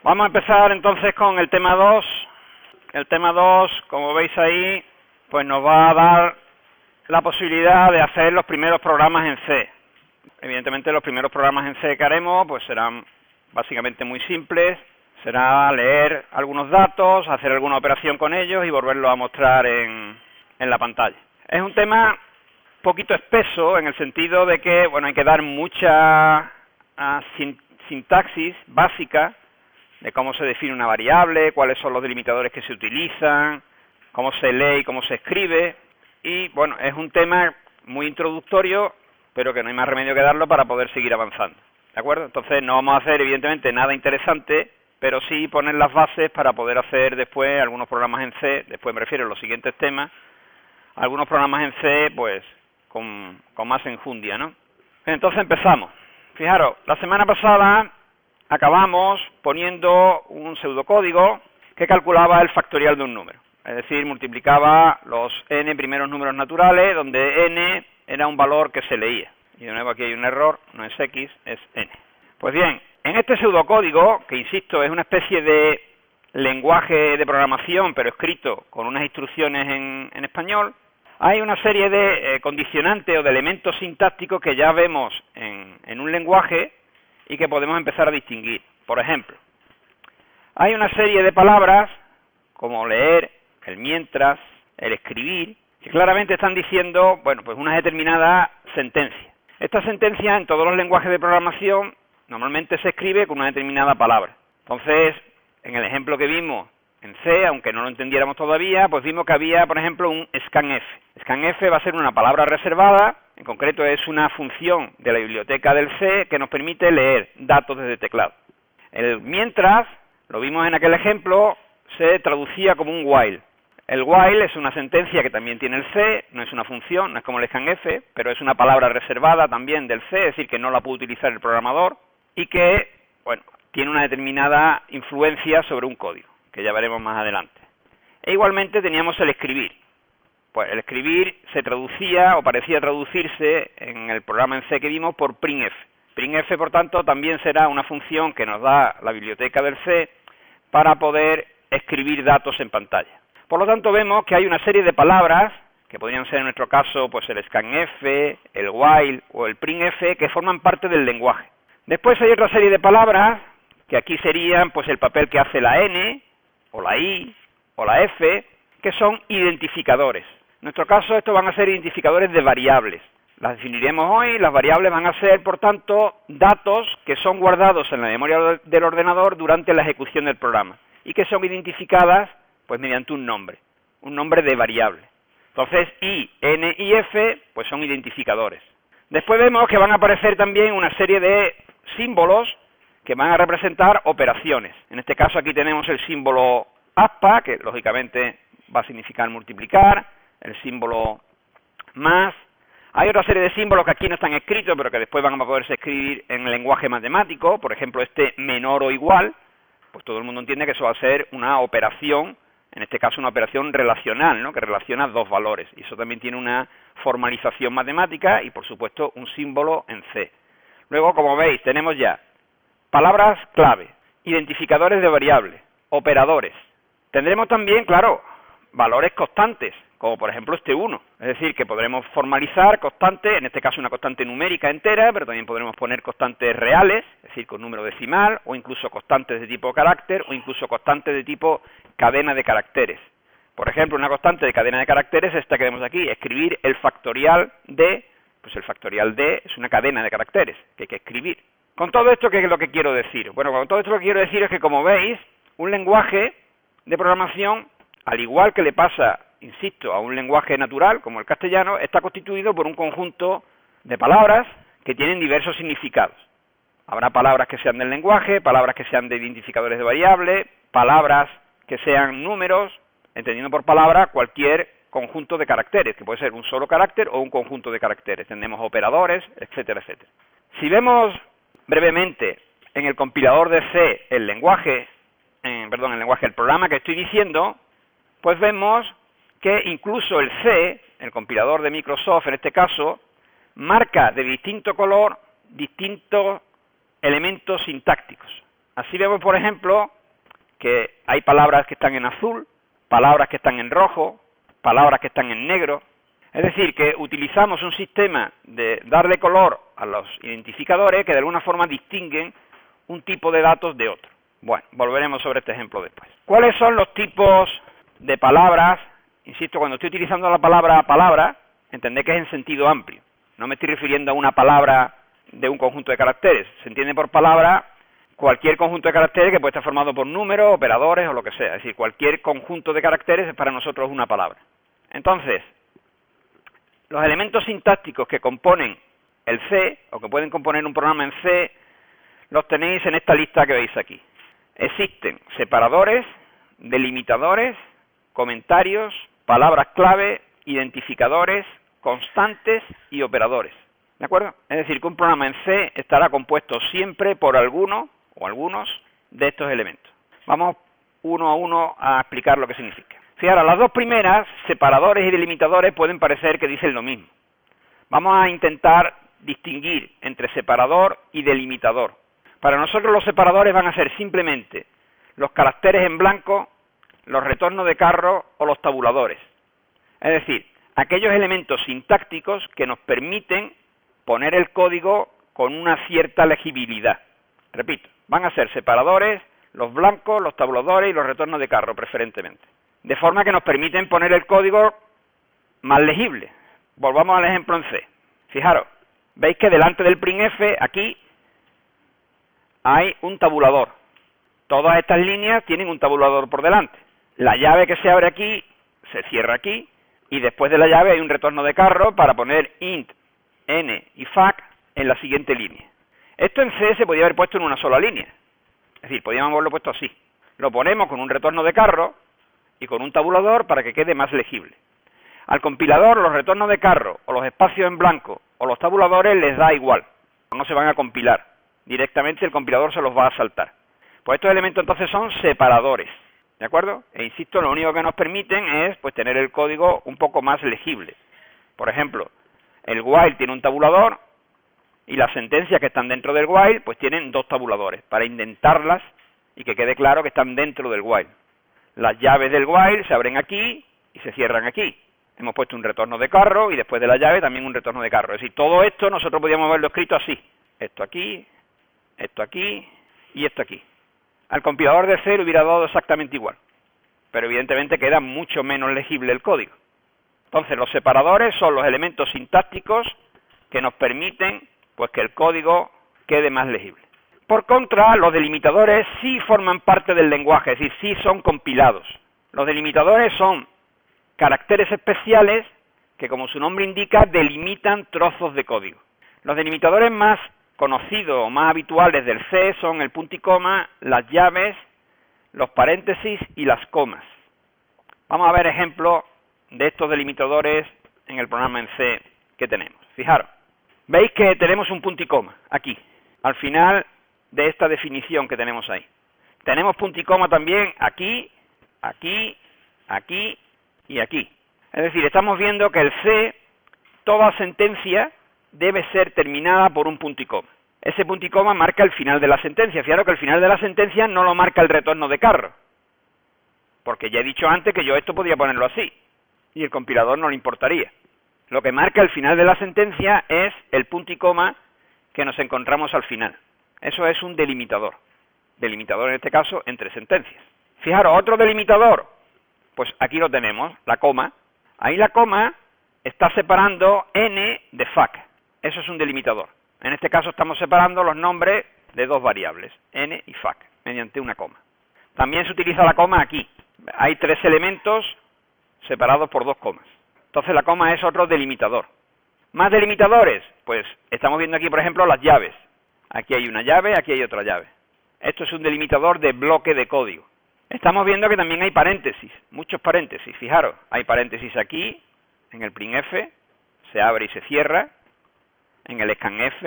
Vamos a empezar entonces con el tema 2. El tema 2, como veis ahí, pues nos va a dar la posibilidad de hacer los primeros programas en C. Evidentemente los primeros programas en C que haremos pues serán básicamente muy simples. Será leer algunos datos, hacer alguna operación con ellos y volverlo a mostrar en la pantalla. Es un tema poquito espeso en el sentido de que, bueno, hay que dar mucha sintaxis básica de cómo se define una variable, cuáles son los delimitadores que se utilizan, cómo se lee y cómo se escribe. Y, bueno, es un tema muy introductorio, pero que no hay más remedio que darlo para poder seguir avanzando. ¿De acuerdo? Entonces no vamos a hacer, evidentemente, nada interesante, pero sí poner las bases para poder hacer después algunos programas en C, después me refiero a los siguientes temas, algunos programas en C, pues, con más enjundia, ¿no? Entonces empezamos. Fijaros, la semana pasada acabamos poniendo un pseudocódigo que calculaba el factorial de un número. Es decir, multiplicaba los n primeros números naturales, donde n era un valor que se leía. Y de nuevo aquí hay un error, no es x, es n. Pues bien, en este pseudocódigo, que insisto, es una especie de lenguaje de programación, pero escrito con unas instrucciones en español, hay una serie de condicionantes o de elementos sintácticos que ya vemos en un lenguaje y que podemos empezar a distinguir. Por ejemplo, hay una serie de palabras como leer, el mientras, el escribir, que claramente están diciendo, bueno, pues una determinada sentencia. Esta sentencia en todos los lenguajes de programación normalmente se escribe con una determinada palabra. Entonces, en el ejemplo que vimos en C, aunque no lo entendiéramos todavía, pues vimos que había, por ejemplo, un scanf. Scanf va a ser una palabra reservada, en concreto es una función de la biblioteca del C que nos permite leer datos desde teclado. El mientras, lo vimos en aquel ejemplo, se traducía como un while. El while es una sentencia que también tiene el C, no es una función, no es como el scanf, pero es una palabra reservada también del C, es decir, que no la puede utilizar el programador y que, bueno, tiene una determinada influencia sobre un código, que ya veremos más adelante. E igualmente teníamos el escribir. Pues el escribir se traducía o parecía traducirse en el programa en C que vimos por printf. Printf, por tanto, también será una función que nos da la biblioteca del C para poder escribir datos en pantalla. Por lo tanto, vemos que hay una serie de palabras, que podrían ser en nuestro caso pues el scanf, el while o el printf, que forman parte del lenguaje. Después hay otra serie de palabras, que aquí serían pues el papel que hace la N, o la I, o la F, que son identificadores. En nuestro caso, estos van a ser identificadores de variables. Las definiremos hoy. Las variables van a ser, por tanto, datos que son guardados en la memoria del ordenador durante la ejecución del programa y que son identificadas pues mediante un nombre de variable. Entonces, I, N y F pues son identificadores. Después vemos que van a aparecer también una serie de símbolos que van a representar operaciones. En este caso aquí tenemos el símbolo aspa, que lógicamente va a significar multiplicar, el símbolo más. Hay otra serie de símbolos que aquí no están escritos, pero que después van a poderse escribir en el lenguaje matemático. Por ejemplo, este menor o igual, pues todo el mundo entiende que eso va a ser una operación, en este caso una operación relacional, ¿no?, que relaciona dos valores. Y eso también tiene una formalización matemática y, por supuesto, un símbolo en C. Luego, como veis, tenemos ya palabras clave, identificadores de variables, operadores. Tendremos también, claro, valores constantes, como por ejemplo este 1. Es decir, que podremos formalizar constantes, en este caso una constante numérica entera, pero también podremos poner constantes reales, es decir, con número decimal, o incluso constantes de tipo carácter, o incluso constantes de tipo cadena de caracteres. Por ejemplo, una constante de cadena de caracteres es esta que vemos aquí, escribir el factorial de, pues el factorial de es una cadena de caracteres que hay que escribir. Con todo esto, ¿qué es lo que quiero decir? Bueno, con todo esto lo que quiero decir es que, como veis, un lenguaje de programación, al igual que le pasa, insisto, a un lenguaje natural, como el castellano, está constituido por un conjunto de palabras que tienen diversos significados. Habrá palabras que sean del lenguaje, palabras que sean de identificadores de variables, palabras que sean números, entendiendo por palabra cualquier conjunto de caracteres, que puede ser un solo carácter o un conjunto de caracteres. Tenemos operadores, etcétera, etcétera. Si vemos brevemente en el compilador de C el lenguaje, el programa que estoy diciendo, pues vemos que incluso el C, el compilador de Microsoft en este caso, marca de distinto color distintos elementos sintácticos. Así vemos, por ejemplo, que hay palabras que están en azul, palabras que están en rojo, palabras que están en negro. Es decir, que utilizamos un sistema de darle color a los identificadores que de alguna forma distinguen un tipo de datos de otro. Bueno, volveremos sobre este ejemplo después. ¿Cuáles son los tipos de palabras? Insisto, cuando estoy utilizando la palabra palabra, entended que es en sentido amplio. No me estoy refiriendo a una palabra de un conjunto de caracteres. Se entiende por palabra cualquier conjunto de caracteres que puede estar formado por números, operadores o lo que sea. Es decir, cualquier conjunto de caracteres es para nosotros una palabra. Entonces, los elementos sintácticos que componen el C, o que pueden componer un programa en C, los tenéis en esta lista que veis aquí. Existen separadores, delimitadores, comentarios, palabras clave, identificadores, constantes y operadores. ¿De acuerdo? Es decir, que un programa en C estará compuesto siempre por alguno o algunos de estos elementos. Vamos uno a uno a explicar lo que significa. Fijaros, las dos primeras, separadores y delimitadores, pueden parecer que dicen lo mismo. Vamos a intentar distinguir entre separador y delimitador. Para nosotros los separadores van a ser simplemente los caracteres en blanco, los retornos de carro o los tabuladores. Es decir, aquellos elementos sintácticos que nos permiten poner el código con una cierta legibilidad. Repito, van a ser separadores, los blancos, los tabuladores y los retornos de carro, preferentemente. De forma que nos permiten poner el código más legible. Volvamos al ejemplo en C. Fijaros, veis que delante del printf, aquí, hay un tabulador. Todas estas líneas tienen un tabulador por delante. La llave que se abre aquí, se cierra aquí, y después de la llave hay un retorno de carro para poner int, n y fac en la siguiente línea. Esto en C se podía haber puesto en una sola línea. Es decir, podíamos haberlo puesto así. Lo ponemos con un retorno de carro y con un tabulador para que quede más legible. Al compilador los retornos de carro o los espacios en blanco o los tabuladores les da igual. No se van a compilar. Directamente el compilador se los va a saltar. Pues estos elementos entonces son separadores. ¿De acuerdo? E insisto, lo único que nos permiten es pues tener el código un poco más legible. Por ejemplo, el while tiene un tabulador y las sentencias que están dentro del while pues tienen dos tabuladores para indentarlas y que quede claro que están dentro del while. Las llaves del while se abren aquí y se cierran aquí. Hemos puesto un retorno de carro y después de la llave también un retorno de carro. Es decir, todo esto nosotros podríamos haberlo escrito así. Esto aquí y esto aquí. Al compilador de C le hubiera dado exactamente igual, pero evidentemente queda mucho menos legible el código. Entonces los separadores son los elementos sintácticos que nos permiten pues que el código quede más legible. Por contra, los delimitadores sí forman parte del lenguaje, es decir, sí son compilados. Los delimitadores son caracteres especiales que, como su nombre indica, delimitan trozos de código. Los delimitadores más conocidos o más habituales del C son el punto y coma, las llaves, los paréntesis y las comas. Vamos a ver ejemplos de estos delimitadores en el programa en C que tenemos. Fijaros, veis que tenemos un punto y coma aquí, al final de esta definición que tenemos ahí. Tenemos punto y coma también aquí, aquí, aquí y aquí. Es decir, estamos viendo que el C, toda sentencia debe ser terminada por un punto y coma. Ese punto y coma marca el final de la sentencia. Fijaros que el final de la sentencia no lo marca el retorno de carro, porque ya he dicho antes que yo esto podía ponerlo así, y el compilador no le importaría. Lo que marca el final de la sentencia es el punto y coma que nos encontramos al final. Eso es un delimitador. Delimitador en este caso entre sentencias. Fijaros, otro delimitador, pues aquí lo tenemos, la coma. Ahí la coma está separando n de fac. Eso es un delimitador. En este caso estamos separando los nombres de dos variables, n y fac, mediante una coma. También se utiliza la coma aquí. Hay tres elementos separados por dos comas. Entonces la coma es otro delimitador. ¿Más delimitadores? Pues estamos viendo aquí, por ejemplo, las llaves. Aquí hay una llave, aquí hay otra llave. Esto es un delimitador de bloque de código. Estamos viendo que también hay paréntesis, muchos paréntesis. Fijaros, hay paréntesis aquí, en el printf, se abre y se cierra. En el scanf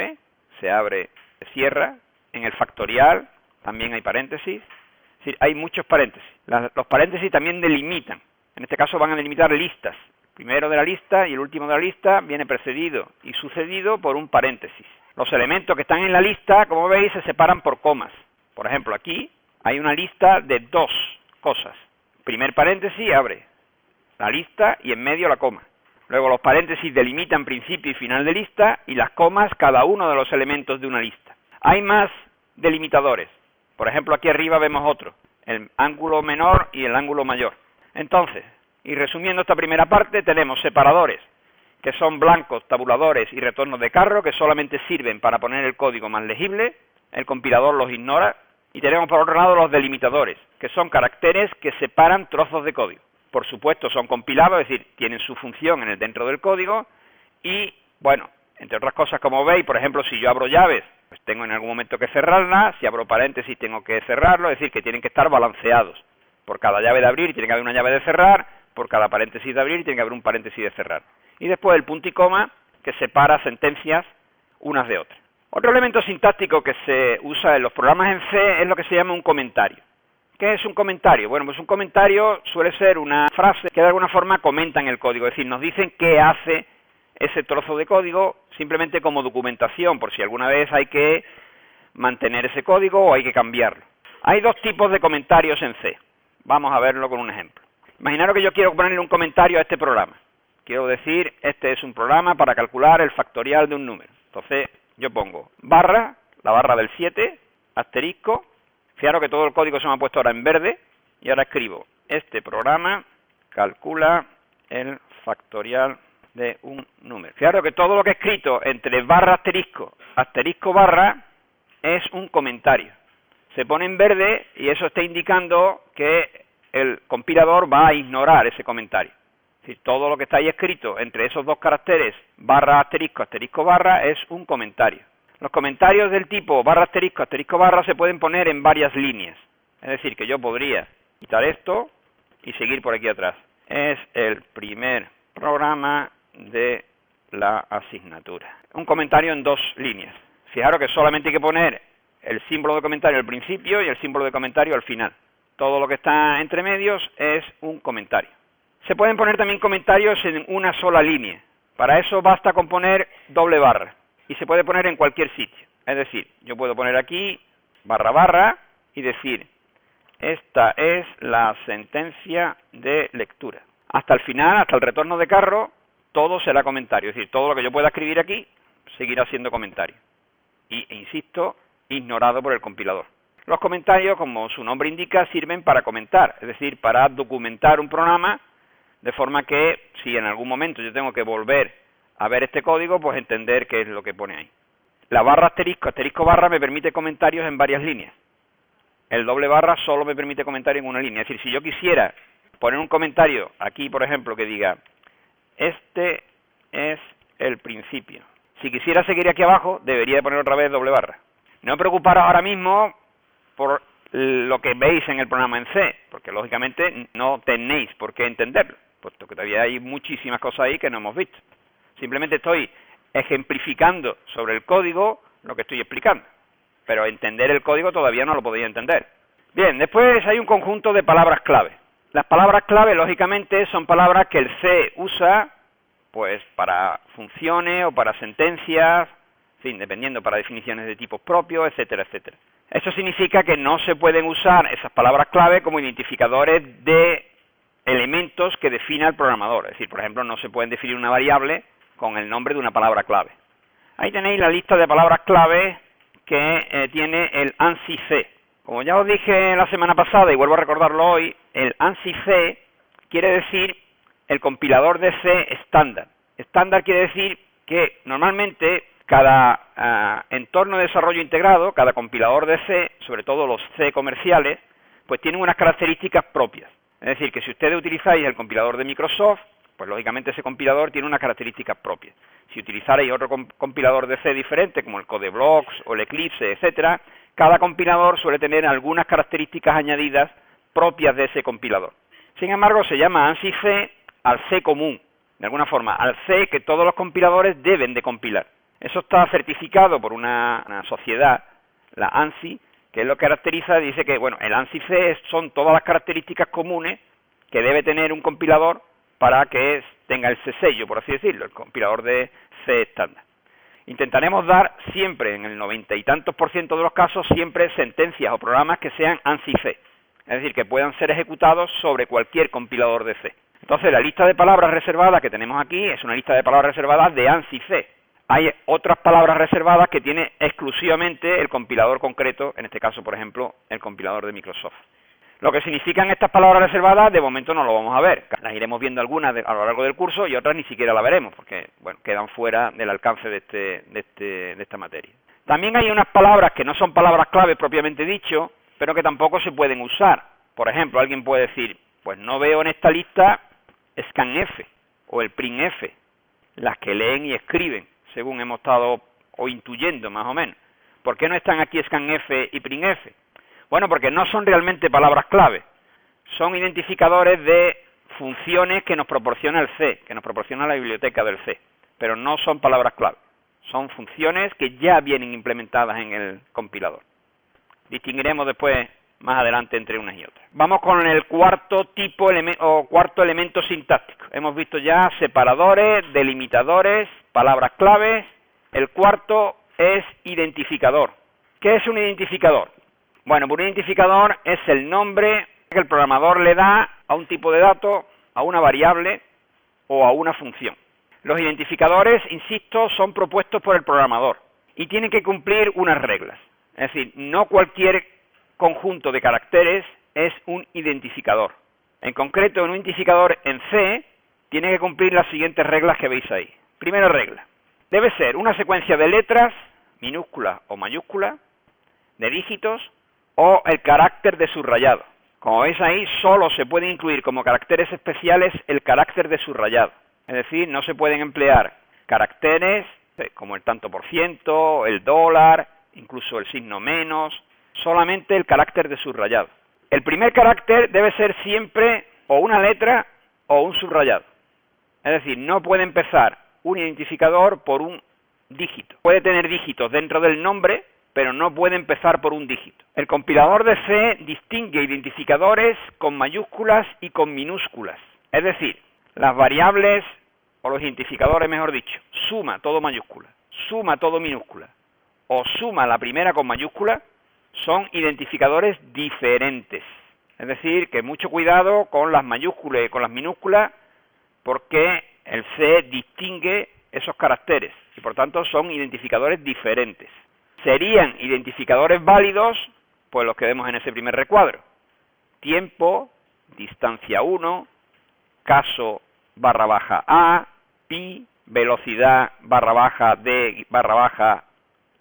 se abre, se cierra. En el factorial también hay paréntesis. Es decir, hay muchos paréntesis. Los paréntesis también delimitan. En este caso van a delimitar listas. El primero de la lista y el último de la lista viene precedido y sucedido por un paréntesis. Los elementos que están en la lista, como veis, se separan por comas. Por ejemplo, aquí hay una lista de dos cosas. Primer paréntesis, abre la lista y en medio la coma. Luego los paréntesis delimitan principio y final de lista y las comas cada uno de los elementos de una lista. Hay más delimitadores. Por ejemplo, aquí arriba vemos otro, el ángulo menor y el ángulo mayor. Entonces, y resumiendo esta primera parte, tenemos separadores, que son blancos, tabuladores y retornos de carro, que solamente sirven para poner el código más legible. El compilador los ignora. Y tenemos por otro lado los delimitadores, que son caracteres que separan trozos de código. Por supuesto son compilados, es decir, tienen su función dentro del código y, bueno, entre otras cosas, como veis, por ejemplo, si yo abro llaves, pues tengo en algún momento que cerrarlas, si abro paréntesis tengo que cerrarlo, es decir, que tienen que estar balanceados. Por cada llave de abrir tiene que haber una llave de cerrar, por cada paréntesis de abrir tiene que haber un paréntesis de cerrar. Y después el punto y coma, que separa sentencias unas de otras. Otro elemento sintáctico que se usa en los programas en C es lo que se llama un comentario. ¿Qué es un comentario? Bueno, pues un comentario suele ser una frase que de alguna forma comenta en el código, es decir, nos dicen qué hace ese trozo de código simplemente como documentación, por si alguna vez hay que mantener ese código o hay que cambiarlo. Hay dos tipos de comentarios en C. Vamos a verlo con un ejemplo. Imaginaros que yo quiero ponerle un comentario a este programa. Quiero decir, este es un programa para calcular el factorial de un número. Entonces, yo pongo barra, la barra del 7, asterisco. Fijaros que todo el código se me ha puesto ahora en verde. Y ahora escribo, este programa calcula el factorial de un número. Fijaros que todo lo que he escrito entre barra, asterisco, asterisco, barra, es un comentario. Se pone en verde y eso está indicando que el compilador va a ignorar ese comentario. Es decir, todo lo que está ahí escrito entre esos dos caracteres, barra, asterisco, asterisco, barra, es un comentario. Los comentarios del tipo barra, asterisco, barra se pueden poner en varias líneas. Es decir, que yo podría quitar esto y seguir por aquí atrás. Es el primer programa de la asignatura. Un comentario en dos líneas. Fijaros que solamente hay que poner el símbolo de comentario al principio y el símbolo de comentario al final. Todo lo que está entre medios es un comentario. Se pueden poner también comentarios en una sola línea. Para eso basta con poner doble barra. Y se puede poner en cualquier sitio. Es decir, yo puedo poner aquí barra barra y decir, esta es la sentencia de lectura. Hasta el final, hasta el retorno de carro, todo será comentario. Es decir, todo lo que yo pueda escribir aquí seguirá siendo comentario. Y, insisto, ignorado por el compilador. Los comentarios, como su nombre indica, sirven para comentar, es decir, para documentar un programa, de forma que si en algún momento yo tengo que volver a ver este código, pues entender qué es lo que pone ahí. La barra asterisco, asterisco barra me permite comentarios en varias líneas. El doble barra solo me permite comentarios en una línea. Es decir, si yo quisiera poner un comentario aquí, por ejemplo, que diga, este es el principio. Si quisiera seguir aquí abajo, debería poner otra vez doble barra. No preocuparos ahora mismo por lo que veis en el programa en C, porque lógicamente no tenéis por qué entenderlo, puesto que todavía hay muchísimas cosas ahí que no hemos visto. Simplemente estoy ejemplificando sobre el código lo que estoy explicando, pero entender el código todavía no lo podéis entender. Bien, después hay un conjunto de palabras clave. Las palabras clave, lógicamente, son palabras que el C usa pues para funciones o para sentencias, en fin, dependiendo, para definiciones de tipos propios, etcétera, etcétera. Eso significa que no se pueden usar esas palabras clave como identificadores de elementos que defina el programador. Es decir, por ejemplo, no se pueden definir una variable con el nombre de una palabra clave. Ahí tenéis la lista de palabras clave que tiene el ANSI C. Como ya os dije la semana pasada y vuelvo a recordarlo hoy, el ANSI C quiere decir el compilador de C estándar. Estándar quiere decir que normalmente cada entorno de desarrollo integrado, cada compilador de C, sobre todo los C comerciales, pues tienen unas características propias. Es decir, que si ustedes utilizáis el compilador de Microsoft, pues lógicamente ese compilador tiene unas características propias. Si utilizarais otro compilador de C diferente, como el CodeBlocks o el Eclipse, etcétera, cada compilador suele tener algunas características añadidas propias de ese compilador. Sin embargo, se llama ANSI C al C común, de alguna forma, al C que todos los compiladores deben de compilar. Eso está certificado por una sociedad, la ANSI, que es lo que caracteriza, dice que, bueno, el ANSI C son todas las características comunes que debe tener un compilador para que tenga ese sello, por así decirlo, el compilador de C estándar. Intentaremos dar siempre, en el 90 y tantos % de los casos, siempre sentencias o programas que sean ANSI-C, es decir, que puedan ser ejecutados sobre cualquier compilador de C. Entonces, la lista de palabras reservadas que tenemos aquí es una lista de palabras reservadas de ANSI-C. Hay otras palabras reservadas que tiene exclusivamente el compilador concreto, en este caso, por ejemplo, el compilador de Microsoft. Lo que significan estas palabras reservadas, de momento no lo vamos a ver. Las iremos viendo algunas a lo largo del curso y otras ni siquiera las veremos, porque bueno, quedan fuera del alcance de esta materia. También hay unas palabras que no son palabras clave propiamente dicho, pero que tampoco se pueden usar. Por ejemplo, alguien puede decir, pues no veo en esta lista scanf o el printf, las que leen y escriben, según hemos estado o intuyendo más o menos. ¿Por qué no están aquí scanf y printf? Bueno, porque no son realmente palabras clave, son identificadores de funciones que nos proporciona el C, que nos proporciona la biblioteca del C, pero no son palabras clave, son funciones que ya vienen implementadas en el compilador. Distinguiremos después, más adelante, entre unas y otras. Vamos con el cuarto tipo cuarto elemento sintáctico. Hemos visto ya separadores, delimitadores, palabras claves. El cuarto es identificador. ¿Qué es un identificador? Bueno, un identificador es el nombre que el programador le da a un tipo de dato, a una variable o a una función. Los identificadores, insisto, son propuestos por el programador y tienen que cumplir unas reglas. Es decir, no cualquier conjunto de caracteres es un identificador. En concreto, un identificador en C tiene que cumplir las siguientes reglas que veis ahí. Primera regla, debe ser una secuencia de letras, minúsculas o mayúsculas, de dígitos, o el carácter de subrayado. Como veis ahí, solo se puede incluir como caracteres especiales el carácter de subrayado. Es decir, no se pueden emplear caracteres como el tanto por ciento, el dólar, incluso el signo menos, solamente el carácter de subrayado. El primer carácter debe ser siempre o una letra o un subrayado. Es decir, no puede empezar un identificador por un dígito. Puede tener dígitos dentro del nombre, pero no puede empezar por un dígito. El compilador de C distingue identificadores con mayúsculas y con minúsculas. Es decir, las variables, o los identificadores mejor dicho, suma todo mayúscula, suma todo minúscula, o suma la primera con mayúscula, son identificadores diferentes. Es decir, que mucho cuidado con las mayúsculas y con las minúsculas, porque el C distingue esos caracteres, y por tanto son identificadores diferentes. Serían identificadores válidos, pues los que vemos en ese primer recuadro. Tiempo, distancia 1, caso /a, pi, velocidad /d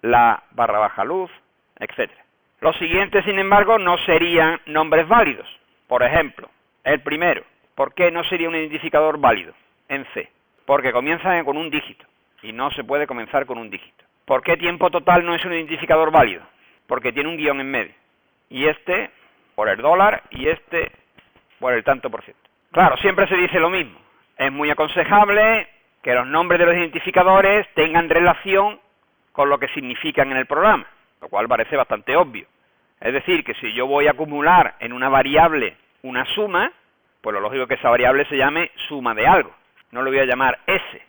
/la /luz, etc. Los siguientes, sin embargo, no serían nombres válidos. Por ejemplo, el primero, ¿por qué no sería un identificador válido en C? Porque comienza con un dígito y no se puede comenzar con un dígito. ¿Por qué tiempo total no es un identificador válido? Porque tiene un guión en medio. Y este por el dólar y este por el tanto por ciento. Claro, siempre se dice lo mismo. Es muy aconsejable que los nombres de los identificadores tengan relación con lo que significan en el programa, lo cual parece bastante obvio. Es decir, que si yo voy a acumular en una variable una suma, pues lo lógico es que esa variable se llame suma de algo. No lo voy a llamar S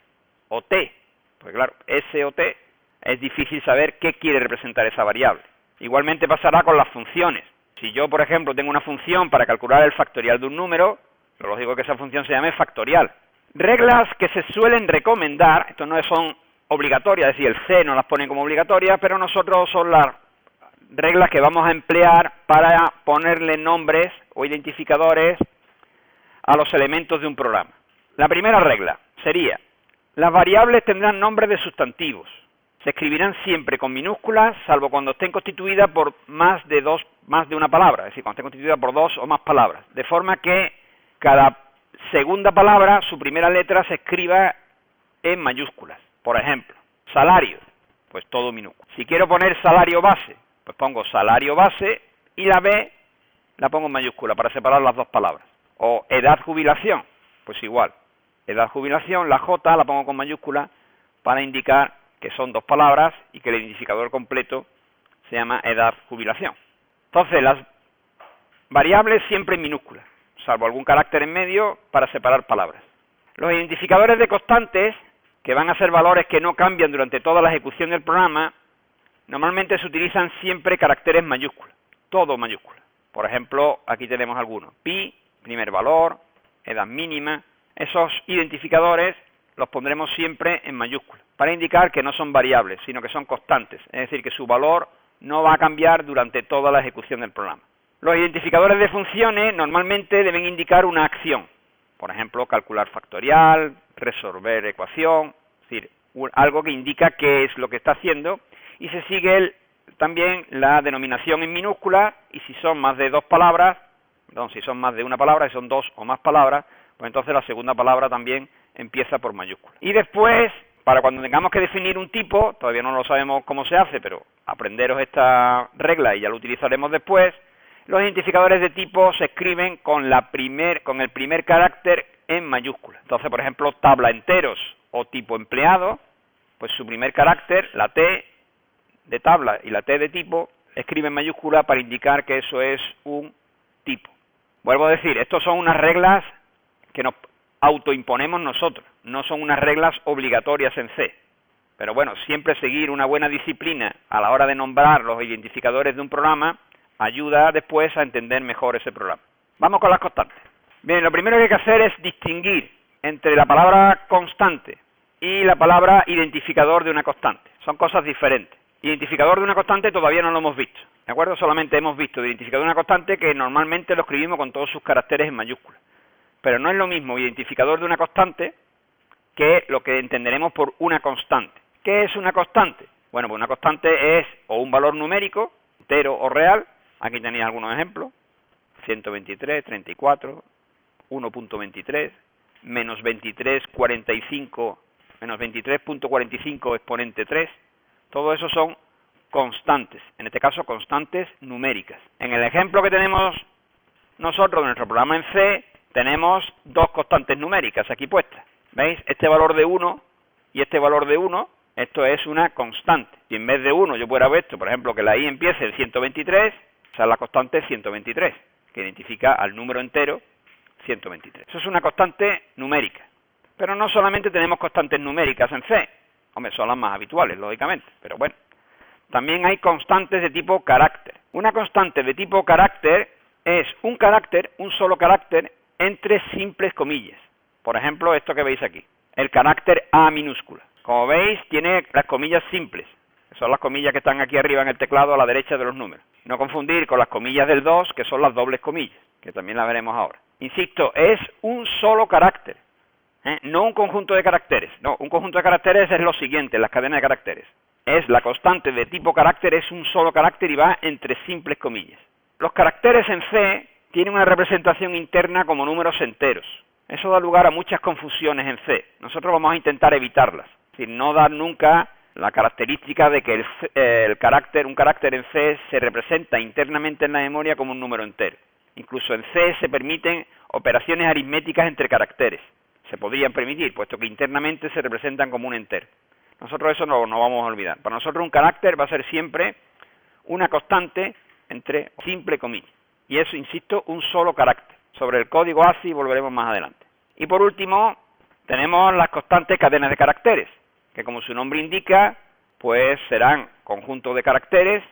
o T, porque claro, S o T es difícil saber qué quiere representar esa variable. Igualmente pasará con las funciones. Si yo, por ejemplo, tengo una función para calcular el factorial de un número, lo lógico es que esa función se llame factorial. Reglas que se suelen recomendar, esto no son obligatorias, es decir, el C no las pone como obligatorias, pero nosotros son las reglas que vamos a emplear para ponerle nombres o identificadores a los elementos de un programa. La primera regla sería, las variables tendrán nombres de sustantivos. Se escribirán siempre con minúsculas, salvo cuando estén constituidas por más de una palabra, es decir, cuando estén constituidas por dos o más palabras, de forma que cada segunda palabra, su primera letra se escriba en mayúsculas. Por ejemplo, salario, pues todo minúsculo. Si quiero poner salario base, pues pongo salario base y la B la pongo en mayúscula para separar las dos palabras. O edad jubilación, pues igual. Edad jubilación, la J la pongo con mayúscula para indicar que son dos palabras y que el identificador completo se llama edad jubilación. Entonces, las variables siempre en minúsculas, salvo algún carácter en medio para separar palabras. Los identificadores de constantes, que van a ser valores que no cambian durante toda la ejecución del programa, normalmente se utilizan siempre caracteres mayúsculas, todo mayúsculas. Por ejemplo, aquí tenemos algunos. Pi, primer valor, edad mínima. Esos identificadores los pondremos siempre en mayúsculas, para indicar que no son variables, sino que son constantes, es decir, que su valor no va a cambiar durante toda la ejecución del programa. Los identificadores de funciones normalmente deben indicar una acción, por ejemplo, calcular factorial, resolver ecuación, es decir, algo que indica qué es lo que está haciendo, y se sigue también la denominación en minúscula, y si son más de dos palabras, perdón, si son más de una palabra, si son dos o más palabras, pues entonces la segunda palabra también empieza por mayúscula. Y después, para cuando tengamos que definir un tipo, todavía no lo sabemos cómo se hace, pero aprenderos esta regla y ya lo utilizaremos después, los identificadores de tipo se escriben con el primer carácter en mayúscula. Entonces, por ejemplo, tabla enteros o tipo empleado, pues su primer carácter, la T de tabla y la T de tipo, escribe en mayúscula para indicar que eso es un tipo. Vuelvo a decir, estos son unas reglas que nos autoimponemos nosotros, no son unas reglas obligatorias en C. Pero bueno, siempre seguir una buena disciplina a la hora de nombrar los identificadores de un programa ayuda después a entender mejor ese programa. Vamos con las constantes. Bien, lo primero que hay que hacer es distinguir entre la palabra constante y la palabra identificador de una constante. Son cosas diferentes. Identificador de una constante todavía no lo hemos visto, ¿de acuerdo? Solamente hemos visto identificador de una constante que normalmente lo escribimos con todos sus caracteres en mayúsculas. Pero no es lo mismo identificador de una constante que lo que entenderemos por una constante. ¿Qué es una constante? Bueno, pues una constante es o un valor numérico, entero o real. Aquí tenéis algunos ejemplos. 123, 34, 1.23, menos 23,45, menos 23.45 exponente 3. Todo eso son constantes, en este caso constantes numéricas. En el ejemplo que tenemos nosotros en nuestro programa en C, tenemos dos constantes numéricas aquí puestas. ¿Veis? Este valor de 1 y este valor de 1, esto es una constante. Si en vez de 1 yo pudiera ver esto, por ejemplo, que la I empiece en 123, o sea, la constante es 123, que identifica al número entero 123. Eso es una constante numérica. Pero no solamente tenemos constantes numéricas en C. Hombre, son las más habituales, lógicamente, pero bueno. También hay constantes de tipo carácter. Una constante de tipo carácter es un carácter, un solo carácter, entre simples comillas. Por ejemplo, esto que veis aquí, el carácter A minúscula. Como veis, tiene las comillas simples, que son las comillas que están aquí arriba en el teclado a la derecha de los números. No confundir con las comillas del 2, que son las dobles comillas, que también las veremos ahora. Insisto, es un solo carácter, no un conjunto de caracteres. No, un conjunto de caracteres es lo siguiente, las cadenas de caracteres. Es la constante de tipo carácter, es un solo carácter y va entre simples comillas. Los caracteres en C tienen una representación interna como números enteros. Eso da lugar a muchas confusiones en C. Nosotros vamos a intentar evitarlas. Es decir, no dar nunca la característica de que un carácter en C se representa internamente en la memoria como un número entero. Incluso en C se permiten operaciones aritméticas entre caracteres. Se podrían permitir, puesto que internamente se representan como un entero. Nosotros eso no vamos a olvidar. Para nosotros un carácter va a ser siempre una constante entre simple comillas. Y eso, insisto, un solo carácter. Sobre el código ASCII volveremos más adelante. Y por último, tenemos las constantes cadenas de caracteres, que como su nombre indica, pues serán conjuntos de caracteres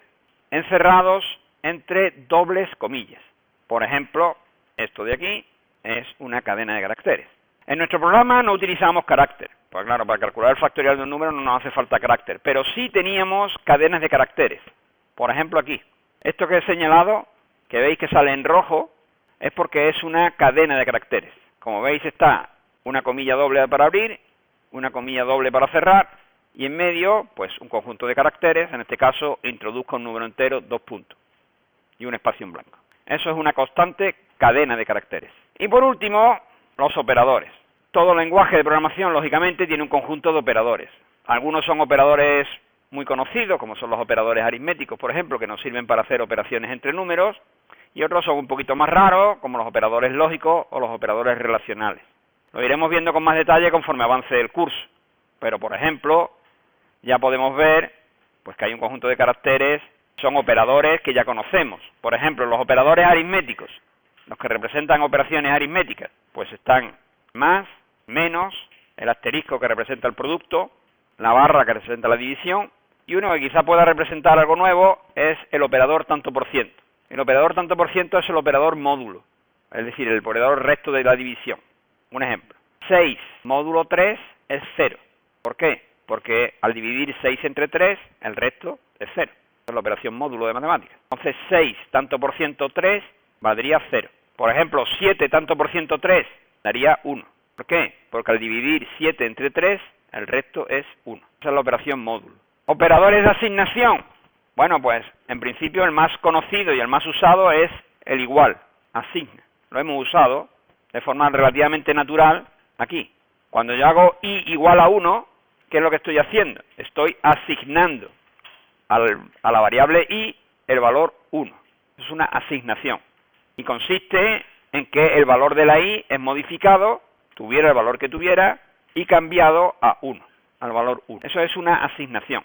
encerrados entre dobles comillas. Por ejemplo, esto de aquí es una cadena de caracteres. En nuestro programa no utilizamos carácter. Pues claro, para calcular el factorial de un número no nos hace falta carácter, pero sí teníamos cadenas de caracteres. Por ejemplo aquí, esto que he señalado, que veis que sale en rojo, es porque es una cadena de caracteres. Como veis está una comilla doble para abrir, una comilla doble para cerrar, y en medio, pues un conjunto de caracteres, en este caso introduzco un número entero, 2 puntos, y un espacio en blanco. Eso es una constante cadena de caracteres. Y por último, los operadores. Todo lenguaje de programación, lógicamente, tiene un conjunto de operadores. Algunos son operadores muy conocidos, como son los operadores aritméticos, por ejemplo, que nos sirven para hacer operaciones entre números, y otros son un poquito más raros, como los operadores lógicos o los operadores relacionales. Lo iremos viendo con más detalle conforme avance el curso, pero por ejemplo, ya podemos ver pues que hay un conjunto de caracteres, son operadores que ya conocemos. Por ejemplo, los operadores aritméticos, los que representan operaciones aritméticas, pues están más, menos, el asterisco que representa el producto, la barra que representa la división, y uno que quizá pueda representar algo nuevo es el operador tanto por ciento. El operador tanto por ciento es el operador módulo, es decir, el operador resto de la división. Un ejemplo, 6 módulo 3 es 0. ¿Por qué? Porque al dividir 6 entre 3, el resto es 0. Es la operación módulo de matemáticas. Entonces 6 tanto por ciento 3 valdría 0. Por ejemplo, 7 tanto por ciento 3 daría 1. ¿Por qué? Porque al dividir 7 entre 3, el resto es 1. Esa es la operación módulo. Operadores de asignación. Bueno, pues en principio el más conocido y el más usado es el igual, asigna. Lo hemos usado de forma relativamente natural aquí. Cuando yo hago i igual a 1, ¿qué es lo que estoy haciendo? Estoy asignando a la variable i el valor 1. Es una asignación. Y consiste en que el valor de la i es modificado, tuviera el valor que tuviera, y cambiado a 1, al valor 1. Eso es una asignación.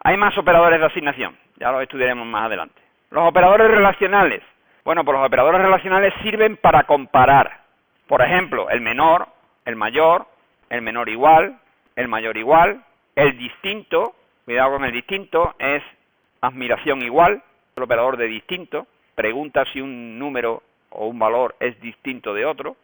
Hay más operadores de asignación, ya los estudiaremos más adelante. Los operadores relacionales. Bueno, pues los operadores relacionales sirven para comparar. Por ejemplo, el menor, el mayor, el menor igual, el mayor igual, el distinto, cuidado con el distinto, es admiración igual, el operador de distinto, pregunta si un número o un valor es distinto de otro.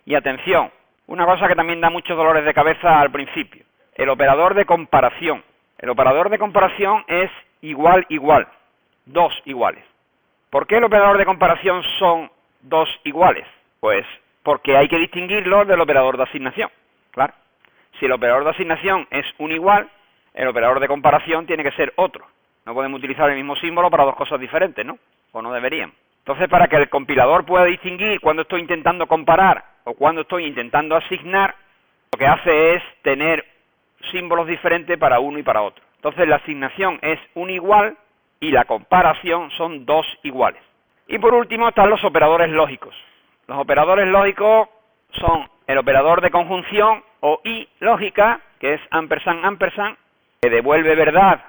Y atención, una cosa que también da muchos dolores de cabeza al principio, el operador de comparación. El operador de comparación es igual, igual, dos iguales. ¿Por qué el operador de comparación son dos iguales? Pues porque hay que distinguirlo del operador de asignación, claro. Si el operador de asignación es un igual, el operador de comparación tiene que ser otro. No podemos utilizar el mismo símbolo para dos cosas diferentes, ¿no? O no deberían. Entonces, para que el compilador pueda distinguir cuando estoy intentando comparar o cuando estoy intentando asignar, lo que hace es tener símbolos diferentes para uno y para otro. Entonces, la asignación es un igual y la comparación son dos iguales. Y por último están los operadores lógicos. Los operadores lógicos son el operador de conjunción o y lógica, que es ampersand, ampersand, que devuelve verdad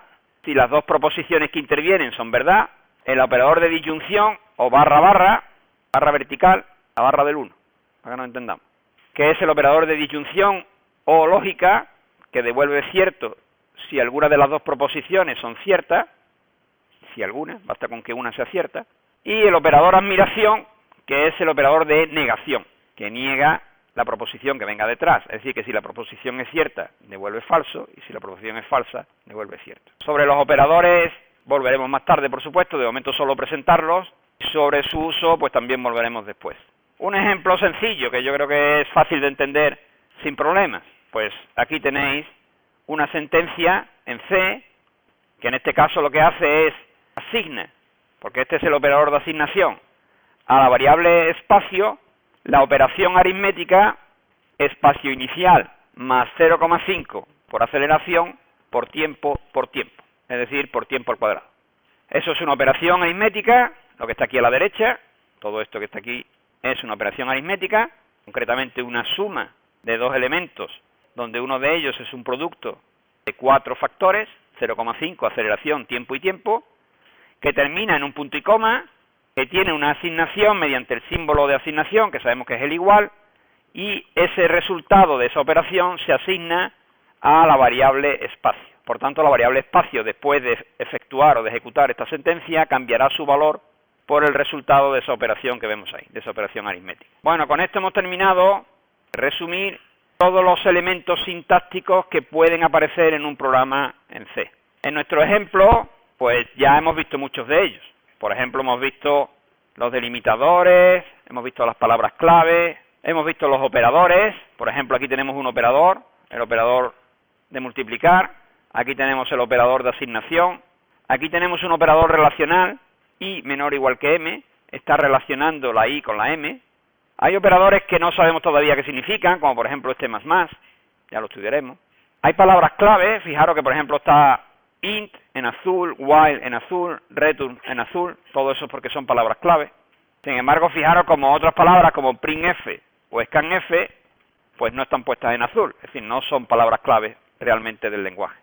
si las dos proposiciones que intervienen son verdad, el operador de disyunción o barra, barra, barra vertical, la barra del 1, para que nos entendamos, que es el operador de disyunción o lógica, que devuelve cierto si alguna de las dos proposiciones son ciertas, si alguna, basta con que una sea cierta, y el operador admiración, que es el operador de negación, que niega la proposición que venga detrás, es decir, que si la proposición es cierta, devuelve falso, y si la proposición es falsa, devuelve cierto. Sobre los operadores volveremos más tarde, por supuesto, de momento solo presentarlos, sobre su uso, pues también volveremos después. Un ejemplo sencillo, que yo creo que es fácil de entender sin problemas, pues aquí tenéis una sentencia en C, que en este caso lo que hace es asigna, porque este es el operador de asignación, a la variable espacio, la operación aritmética espacio inicial más 0,5 por aceleración por tiempo, es decir, por tiempo al cuadrado. Eso es una operación aritmética, lo que está aquí a la derecha, todo esto que está aquí es una operación aritmética, concretamente una suma de dos elementos, donde uno de ellos es un producto de 4 factores, 0,5, aceleración, tiempo y tiempo, que termina en un punto y coma, que tiene una asignación mediante el símbolo de asignación, que sabemos que es el igual, y ese resultado de esa operación se asigna a la variable espacio. Por tanto, la variable espacio, después de efectuar o de ejecutar esta sentencia, cambiará su valor por el resultado de esa operación que vemos ahí, de esa operación aritmética. Bueno, con esto hemos terminado de resumir todos los elementos sintácticos que pueden aparecer en un programa en C. En nuestro ejemplo, pues ya hemos visto muchos de ellos. Por ejemplo, hemos visto los delimitadores, hemos visto las palabras clave, hemos visto los operadores. Por ejemplo, aquí tenemos un operador, el operador de multiplicar. Aquí tenemos el operador de asignación. Aquí tenemos un operador relacional, i menor o igual que m, está relacionando la i con la m. Hay operadores que no sabemos todavía qué significan, como por ejemplo este más, ya lo estudiaremos. Hay palabras clave, fijaros que por ejemplo está int en azul, while en azul, return en azul, todo eso porque son palabras clave. Sin embargo, fijaros como otras palabras como printf o scanf, pues no están puestas en azul, es decir, no son palabras clave realmente del lenguaje.